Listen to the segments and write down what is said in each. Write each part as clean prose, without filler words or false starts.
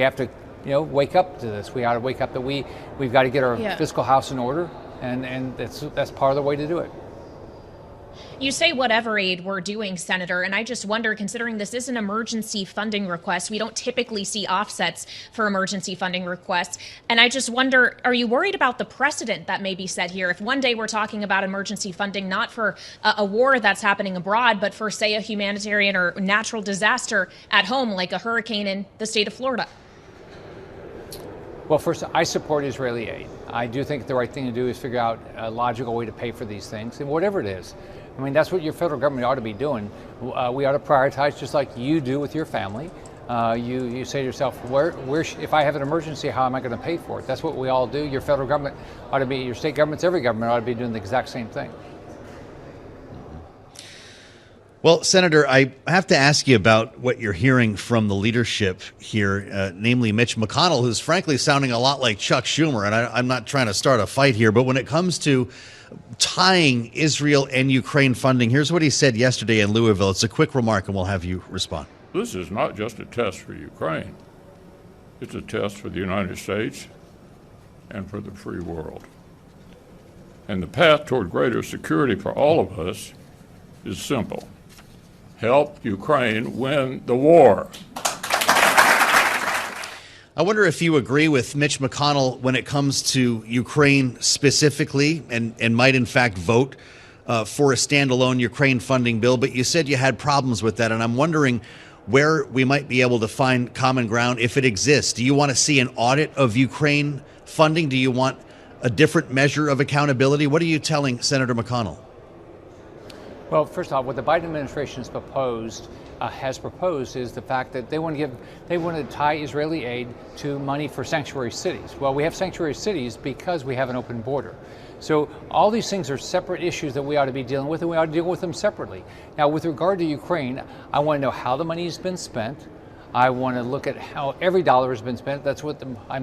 We have to, wake up to this. We ought to wake up that we've got to get our fiscal house in order, and that's part of the way to do it. You say whatever aid we're doing, Senator, and I just wonder, considering this is an emergency funding request, we don't typically see offsets for emergency funding requests. And I just wonder, are you worried about the precedent that may be set here? If one day we're talking about emergency funding, not for a war that's happening abroad, but for, say, a humanitarian or natural disaster at home, like a hurricane in the state of Florida? Well, first, I support Israeli aid. I do think the right thing to do is figure out a logical way to pay for these things, and whatever it is. I mean, that's what your federal government ought to be doing. We ought to prioritize just like you do with your family. You say to yourself, if I have an emergency, how am I going to pay for it? That's what we all do. Your federal government ought to be, your state governments, every government ought to be doing the exact same thing. Well, Senator, I have to ask you about what you're hearing from the leadership here, namely Mitch McConnell, who's frankly sounding a lot like Chuck Schumer. And I'm not trying to start a fight here, but when it comes to tying Israel and Ukraine funding, here's what he said yesterday in Louisville. It's a quick remark, and we'll have you respond. This is not just a test for Ukraine. It's a test for the United States and for the free world. And the path toward greater security for all of us is simple. Help Ukraine win the war. I wonder if you agree with Mitch McConnell when it comes to Ukraine specifically and might in fact vote for a standalone Ukraine funding bill. But you said you had problems with that. And I'm wondering where we might be able to find common ground if it exists. Do you want to see an audit of Ukraine funding? Do you want a different measure of accountability? What are you telling Senator McConnell? Well, first off, what the Biden administration has proposed is the fact that they want to tie Israeli aid to money for sanctuary cities. Well, we have sanctuary cities because we have an open border. So all these things are separate issues that we ought to be dealing with, and we ought to deal with them separately. Now, with regard to Ukraine, I want to know how the money has been spent. I want to look at how every dollar has been spent. That's what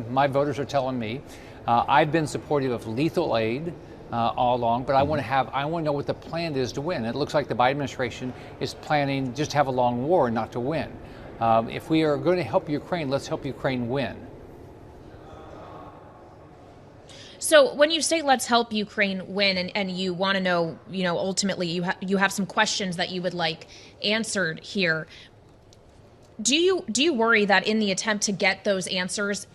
my voters are telling me. I've been supportive of lethal aid all along, but I want to know what the plan is to win. It looks like the Biden administration is planning just to have a long war, not to win. If we are going to help Ukraine, let's help Ukraine win. So when you say let's help Ukraine win, and you want to know, ultimately you have some questions that you would like answered here. Do you worry that in the attempt to get those answers,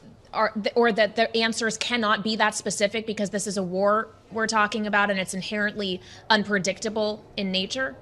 or that the answers cannot be that specific because this is a war we're talking about and it's inherently unpredictable in nature?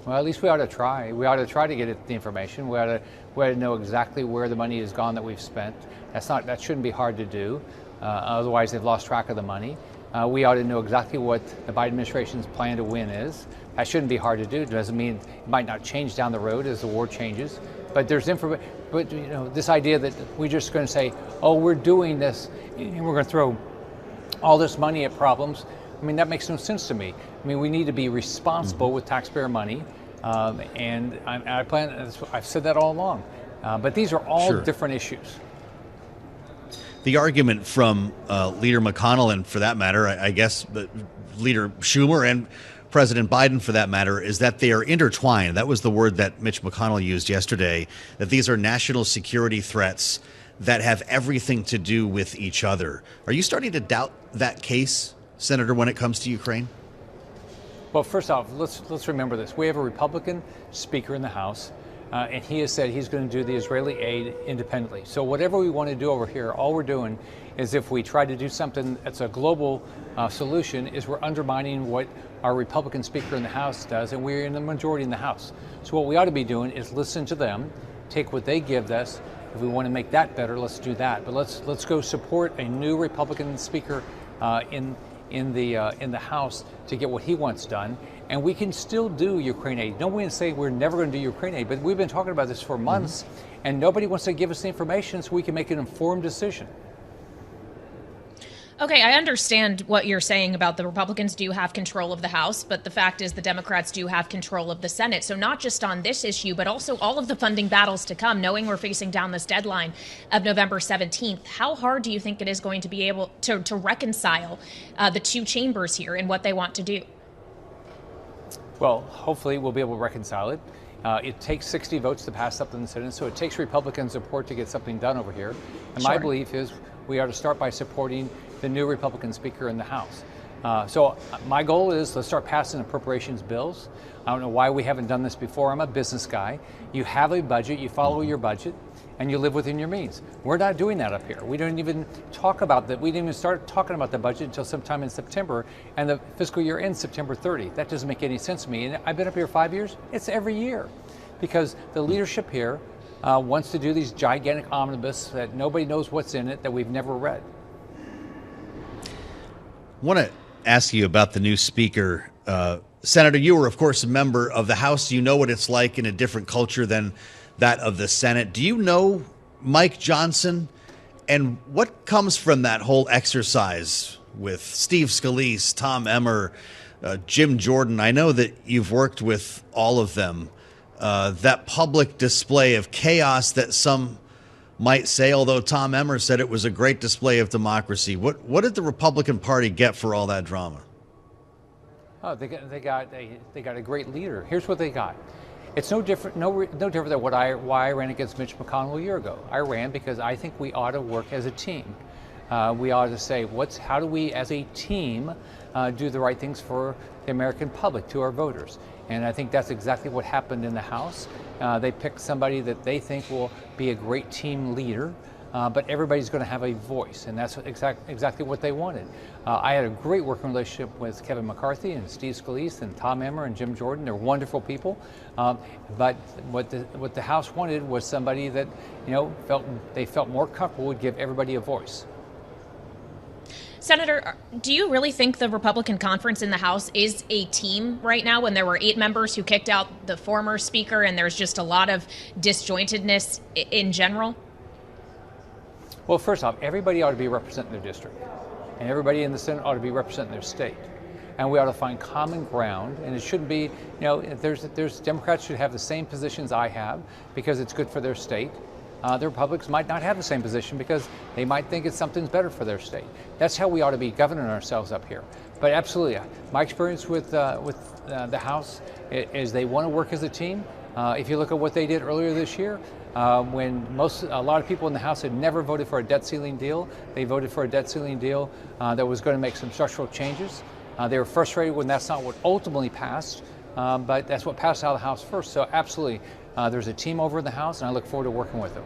Well, at least we ought to try. We ought to try to get the information. We ought to know exactly where the money has gone that we've spent. That shouldn't be hard to do. Otherwise, they've lost track of the money. We ought to know exactly what the Biden administration's plan to win is. That shouldn't be hard to do. It doesn't mean it might not change down the road as the war changes. But there's information. But this idea that we're just going to say, "Oh, we're doing this," and we're going to throw all this money at problems. I mean, that makes no sense to me. I mean, we need to be responsible with taxpayer money, and I plan. I've said that all along. But these are all different issues. The argument from Leader McConnell, and for that matter, I guess Leader Schumer and President Biden, for that matter, is that they are intertwined. That was the word that Mitch McConnell used yesterday, that these are national security threats that have everything to do with each other. Are you starting to doubt that case, Senator, when it comes to Ukraine? Well, first off, let's remember this. We have a Republican speaker in the House, and he has said he's going to do the Israeli aid independently. So whatever we want to do over here, all we're doing is, if we try to do something that's a global solution, is we're undermining what our Republican speaker in the House does, and we're in the majority in the House. So what we ought to be doing is listen to them, take what they give us. If we want to make that better, let's do that. But let's go support a new Republican speaker in the House to get what he wants done. And we can still do Ukraine aid. No one can say we're never going to do Ukraine aid, but we've been talking about this for months, and nobody wants to give us the information so we can make an informed decision. Okay, I understand what you're saying about the Republicans do have control of the House, but the fact is the Democrats do have control of the Senate. So not just on this issue, but also all of the funding battles to come, knowing we're facing down this deadline of November 17th. How hard do you think it is going to be able to reconcile the two chambers here and what they want to do? Well, hopefully we'll be able to reconcile it. It takes 60 votes to pass something in the Senate, so it takes Republican support to get something done over here. And my belief is we ought to start by supporting the new Republican Speaker in the House. So my goal is let's start passing appropriations bills. I don't know why we haven't done this before. I'm a business guy. You have a budget, you follow your budget, and you live within your means. We're not doing that up here. We don't even talk about that. We didn't even start talking about the budget until sometime in September, and the fiscal year ends September 30. That doesn't make any sense to me. And I've been up here 5 years. It's every year, because the leadership here wants to do these gigantic omnibus that nobody knows what's in it, that we've never read. I want to ask you about the new speaker. Senator, you were, of course, a member of the House. You know what it's like in a different culture than that of the Senate. Do you know Mike Johnson? And what comes from that whole exercise with Steve Scalise, Tom Emmer, Jim Jordan? I know that you've worked with all of them. That public display of chaos that some might say, although Tom Emmer said it was a great display of democracy. What did the Republican Party get for all that drama? Oh, they got a great leader. Here's what they got. It's no different than why I ran against Mitch McConnell a year ago. I ran because I think we ought to work as a team. We ought to say, how do we as a team do the right things for the American public, to our voters? And I think that's exactly what happened in the House. They picked somebody that they think will be a great team leader, but everybody's going to have a voice, and that's exactly what they wanted. I had a great working relationship with Kevin McCarthy and Steve Scalise and Tom Emmer and Jim Jordan. They're wonderful people, but what the House wanted was somebody that felt more comfortable would give everybody a voice. Senator, do you really think the Republican conference in the House is a team right now, when there were 8 members who kicked out the former speaker and there's just a lot of disjointedness in general? Well, first off, everybody ought to be representing their district, and everybody in the Senate ought to be representing their state. And we ought to find common ground, and it shouldn't be, there's Democrats should have the same positions I have because it's good for their state. The Republicans might not have the same position because they might think something's better for their state. That's how we ought to be governing ourselves up here. But absolutely, my experience with the House is they want to work as a team. If you look at what they did earlier this year, when a lot of people in the House had never voted for a debt ceiling deal, they voted for a debt ceiling deal that was going to make some structural changes. They were frustrated when that's not what ultimately passed, but that's what passed out of the House first. So absolutely, there's a team over in the House, and I look forward to working with them.